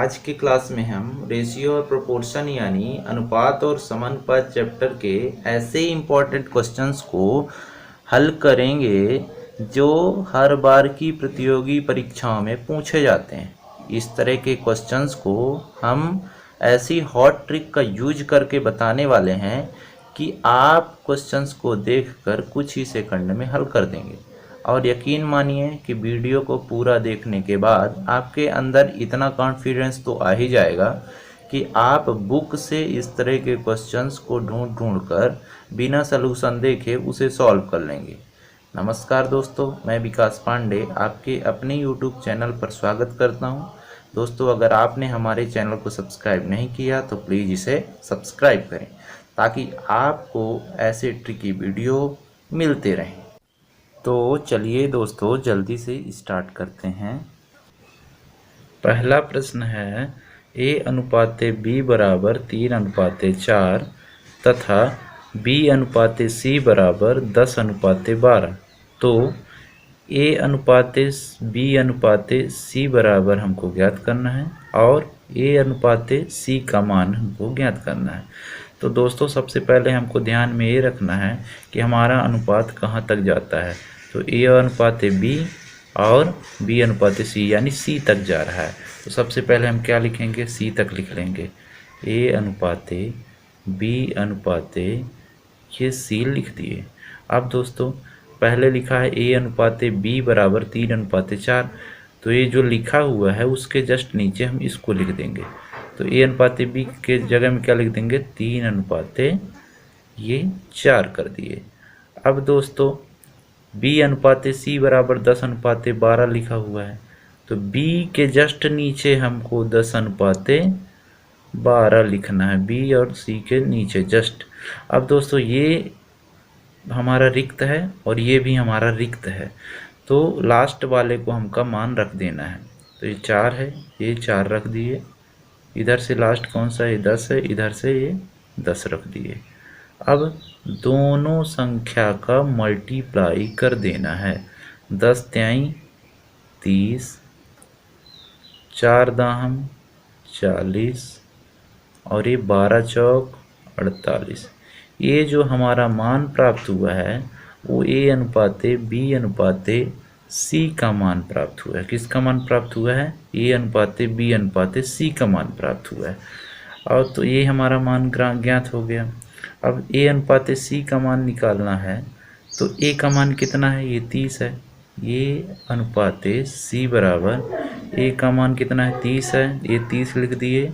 आज की क्लास में हम रेशियो और प्रोपोर्शन यानी अनुपात और समानुपात चैप्टर के ऐसे इम्पोर्टेंट क्वेश्चंस को हल करेंगे जो हर बार की प्रतियोगी परीक्षाओं में पूछे जाते हैं। इस तरह के क्वेश्चंस को हम ऐसी हॉट ट्रिक का यूज करके बताने वाले हैं कि आप क्वेश्चंस को देखकर कुछ ही सेकंड में हल कर देंगे। और यकीन मानिए कि वीडियो को पूरा देखने के बाद आपके अंदर इतना कॉन्फिडेंस तो आ ही जाएगा कि आप बुक से इस तरह के क्वेश्चंस को ढूंढ ढूंढ कर बिना सलूशन देखे उसे सॉल्व कर लेंगे। नमस्कार दोस्तों, मैं विकास पांडे आपके अपने यूट्यूब चैनल पर स्वागत करता हूं। दोस्तों, अगर आपने हमारे चैनल को सब्सक्राइब नहीं किया तो प्लीज़ इसे सब्सक्राइब करें ताकि आपको ऐसे ट्रिकी वीडियो मिलते रहें। तो चलिए दोस्तों, जल्दी से स्टार्ट करते हैं। पहला प्रश्न है A/B बराबर 3/4 तथा B/C बराबर 10/12। तो A/B/C बराबर हमको ज्ञात करना है और A/C का मान हमको ज्ञात करना है। तो दोस्तों, सबसे पहले हमको ध्यान में ये रखना है कि हमारा अनुपात कहाँ तक जाता है। तो A/B और B/C यानी C तक जा रहा है। तो सबसे पहले हम क्या लिखेंगे, C तक लिख लेंगे। A/B/, ये C लिख दिए। अब दोस्तों, पहले लिखा है A/B बराबर 3/4। तो ये जो लिखा हुआ है उसके जस्ट नीचे हम इसको लिख देंगे। तो A/B के जगह में क्या लिख देंगे, 3/4 कर दिए। अब दोस्तों, B/C बराबर 10/12 लिखा हुआ है। तो B के जस्ट नीचे हमको 10/12 लिखना है, B और C के नीचे जस्ट। अब दोस्तों, ये हमारा रिक्त है और ये भी हमारा रिक्त है। तो लास्ट वाले को हमका मान रख देना है। तो ये 4 है, ये 4 रख दिए। इधर से लास्ट कौन सा है, 10 है, इधर से ये 10 रख दिए। अब दोनों संख्या का मल्टीप्लाई कर देना है। 10 तिहाई 30, 4 दाहम 40 और ये 12 चौक 48। ये जो हमारा मान प्राप्त हुआ है वो A/B/C का मान प्राप्त हुआ है। किसका मान प्राप्त हुआ है, A/B/C का मान प्राप्त हुआ है। और तो ये हमारा मान ज्ञात हो गया। अब A/C का मान निकालना है। तो A का मान कितना है, ये 30 है। A/C बराबर A का मान कितना है, 30 है, ये 30 लिख दिए।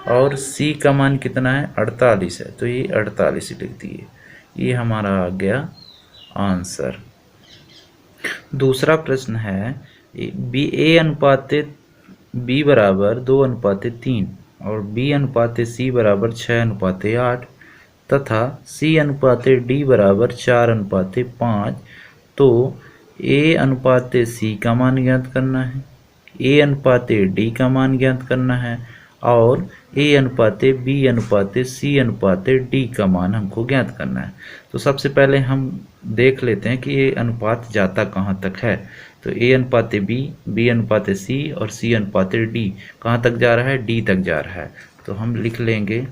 और C का मान कितना है, 48 है, तो ये 48 लिख दिए। ये हमारा आ गया आंसर। दूसरा प्रश्न है A/B बराबर 2/3 और B/C बराबर 6/8 तथा C/D बराबर 4/5। तो A/C का मान ज्ञात करना है, A/D का मान ज्ञात करना है और A/B/C/D का मान हमको ज्ञात करना है। तो सबसे पहले हम देख लेते हैं कि ये अनुपात जाता कहाँ तक है। तो A/B, B/C और C/D कहाँ तक जा रहा है, D तक जा रहा है। तो हम लिख लेंगे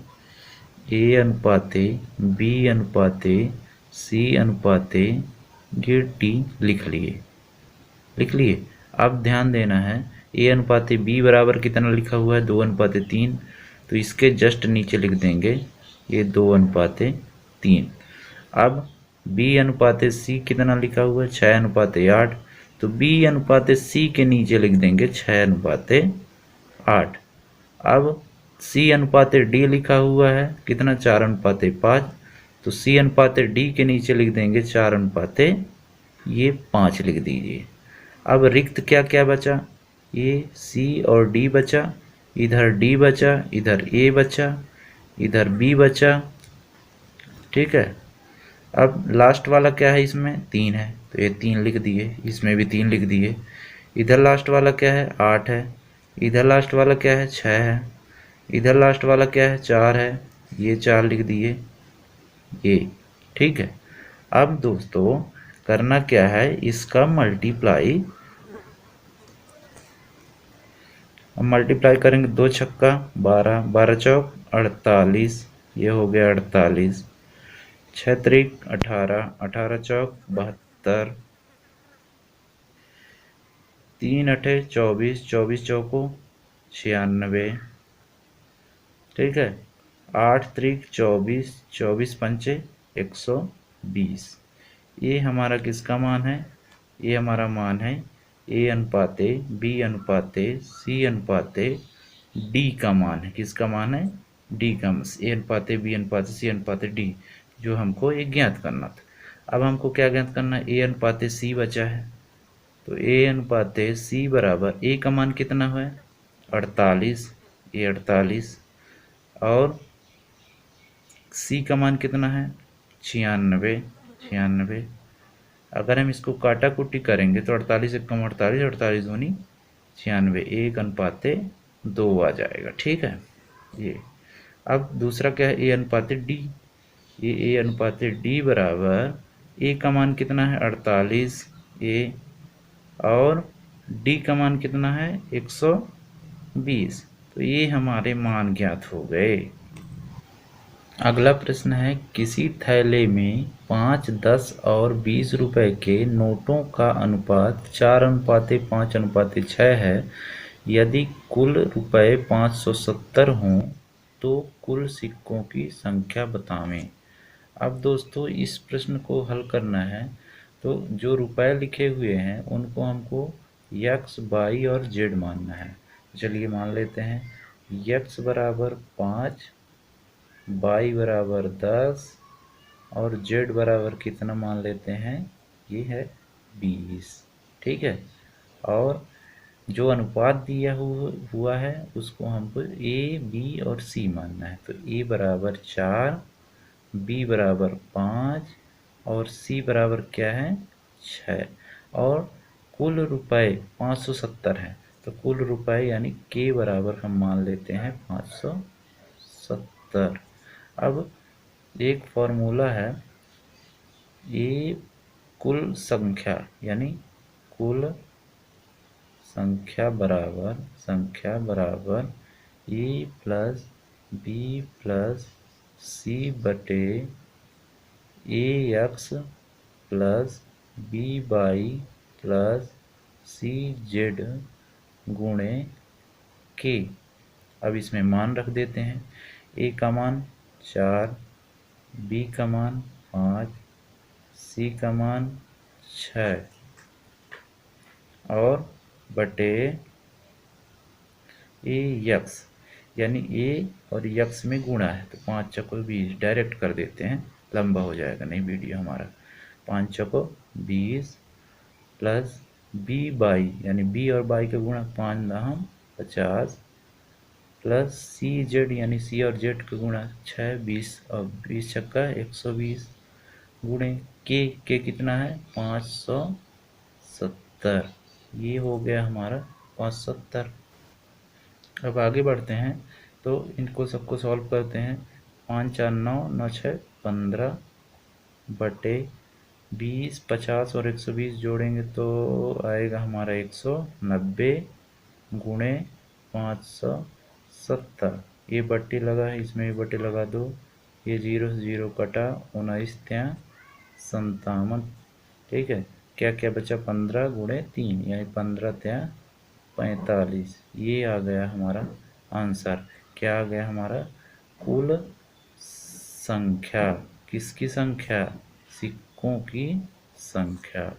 A/B/C/D लिख लिए। अब ध्यान देना है, A/B बराबर कितना लिखा हुआ है, 2/3। तो इसके जस्ट नीचे लिख देंगे ये 2/3। अब B/C कितना लिखा हुआ है, 6/8। तो B/C के नीचे लिख देंगे 6/8। अब C/D लिखा हुआ है कितना, 4/5। तो C/D के नीचे लिख देंगे 4/5 लिख दीजिए। अब रिक्त क्या क्या बचा, ये C और D बचा, इधर D बचा, इधर A बचा, इधर B बचा। ठीक है। अब लास्ट वाला क्या है, इसमें 3 है, तो ये 3 लिख दिए, इसमें भी 3 लिख दिए। इधर लास्ट वाला क्या है, 8 है, इधर लास्ट वाला क्या है, 6 है, इधर लास्ट वाला क्या है, 4 है, ये 4 लिख दिए ये। ठीक है। अब दोस्तों, करना क्या है, इसका मल्टीप्लाई अब मल्टीप्लाई करेंगे, 2 छक्का 12, 12 चौक 48, ये हो गया 48, 6 त्रिक 18, 18 चौक 72, 3 अठे 24, 24 चौको 96, ठीक है। 8 त्रिक 24, 24 पंचे 120। ये हमारा किसका मान है? ये हमारा मान है ए अनुपाते बी अनुपाते सी अनुपाते डी का मान है। किसका मान है? डी का। ए अनुपाते बी अनुपाते सी अनुपाते डी, जो हमको ये ज्ञात करना था। अब हमको क्या ज्ञात करना है? ए अनुपाते सी बचा है, तो ए अनुपाते सी बराबर ए का मान कितना है? 48, ये 48, और सी का मान कितना है? 96, 96। अगर हम इसको काटा कुटी करेंगे तो 48 एक कम 48, 48 दूनी 96, 1:2 आ जाएगा, ठीक है। ये अब दूसरा क्या है? ए अनुपाते डी। ये ए अनुपाते डी बराबर ए का मान कितना है? 48 ए, और डी का मान कितना है? 120। तो ये हमारे मान ज्ञात हो गए। अगला प्रश्न है, किसी थैले में 5, 10 और 20 रुपए के नोटों का अनुपात 4:5:6 है। यदि कुल रुपए 570 हों तो कुल सिक्कों की संख्या बतावें। अब दोस्तों इस प्रश्न को हल करना है, तो जो रुपए लिखे हुए हैं उनको हमको x, y और z मानना है। चलिए मान लेते हैं, x बराबर 5, y बराबर 10 और z बराबर कितना मान लेते हैं? ये है 20, ठीक है। और जो अनुपात दिया हुआ है उसको हमको a, b और c मानना है। तो a बराबर 4, b बराबर 5 और c बराबर क्या है? 6। और कुल रुपए 570 है, तो कुल रुपए यानी k बराबर हम मान लेते हैं 570। अब एक फॉर्मूला है, ये कुल संख्या यानी कुल संख्या बराबर A plus B plus C बटे A X plus B Y plus C Z गुणे के। अब इसमें मान रख देते हैं, ए का मान 4, बी का मान 5, सी का मान 6 और बटे ए यक्स, यानी ए और यक्स में गुणा है, तो 5 चौको 20 डायरेक्ट कर देते हैं, लंबा हो जाएगा नहीं वीडियो हमारा। 5 चौको 20 प्लस बी बाई यानी बी और बाई का गुणा 5 दाहम 50 प्लस सी जेड यानी सी और जेड का गुणा 6, 20 और 20 छक्का 120 गुणे के कितना है? 570। ये हो गया हमारा 570। अब आगे बढ़ते हैं, तो इनको सबको सॉल्व करते हैं। 5 4 9, 9 6 15 बटे 20, 50 और 120 जोड़ेंगे तो आएगा हमारा 190 गुणे 570। ये बट्टी लगा है, इसमें भी बट्टी लगा दो, ये 0 से 0 कटा, 19 ત્યાં 57, ठीक है। क्या क्या बचा? 15 गुणे 3 यानी 15 ત્યાં 45। ये आ गया हमारा आंसर। क्या आ गया हमारा? कुल संख्या। किसकी संख्या? सिक्कों की संख्या।